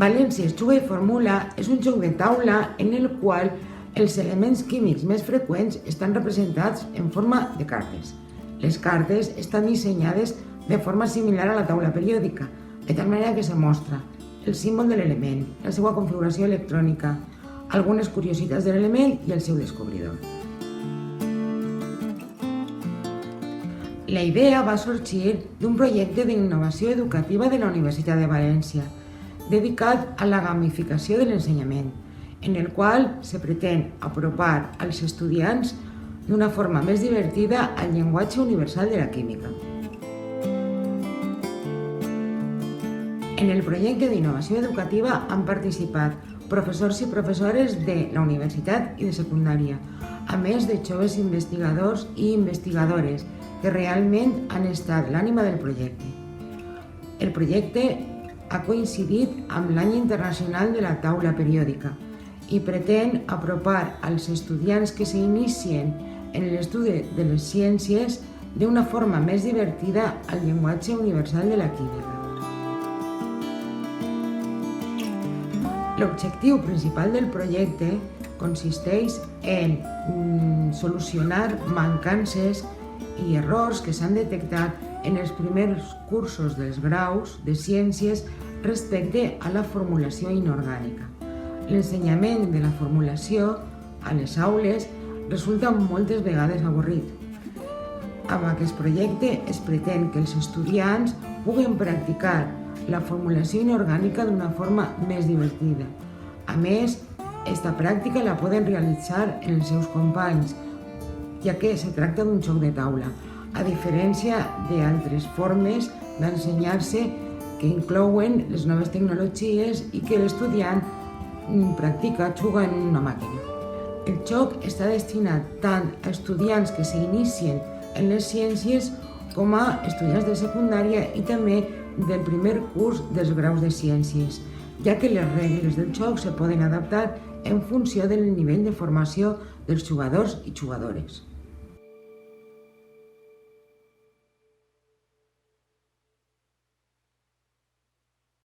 Valències Juga i Formula és un joc de taula en el qual els elements químics més freqüents estan representats en forma de cartes. Les cartes estan dissenyades de forma similar a la taula periòdica, de tal manera que se mostra el símbol de l'element, la seva configuració electrònica, algunes curiositats de l'element i el seu descobridor. La idea va sorgir d'un projecte d'innovació educativa de la Universitat de València, dedicat a la gamificació de l'ensenyament, en el qual se pretén apropar als estudiants d'una forma més divertida al llenguatge universal de la química. En el projecte d'innovació educativa han participat professors i professores de la universitat i de secundària, a més de joves investigadors i investigadores que realment han estat l'ànima del projecte. El projecte ha coincidit amb l'Any Internacional de la Taula Periòdica i pretén apropar als estudiants que s'inicien en l'estudi de les ciències d'una forma més divertida al llenguatge universal de la química. L'objectiu principal del projecte consisteix en solucionar mancances i errors que s'han detectat en els primers cursos dels graus de ciències respecte a la formulació inorgànica. L'ensenyament de la formulació a les aules resulta moltes vegades avorrit. Amb aquest projecte es pretén que els estudiants puguen practicar la formulació inorgànica d'una forma més divertida. A més, aquesta pràctica la poden realitzar en els seus companys, ja que se tracta d'un joc de taula, a diferència d'altres formes d'ensenyar-se que inclouen les noves tecnologies i que l'estudiant practica jugant en una màquina. El joc està destinat tant a estudiants que s'inicien en les ciències com a estudiants de secundària i també del primer curs dels graus de ciències, ja que les regles del joc se poden adaptar en funció del nivell de formació dels jugadors i jugadores.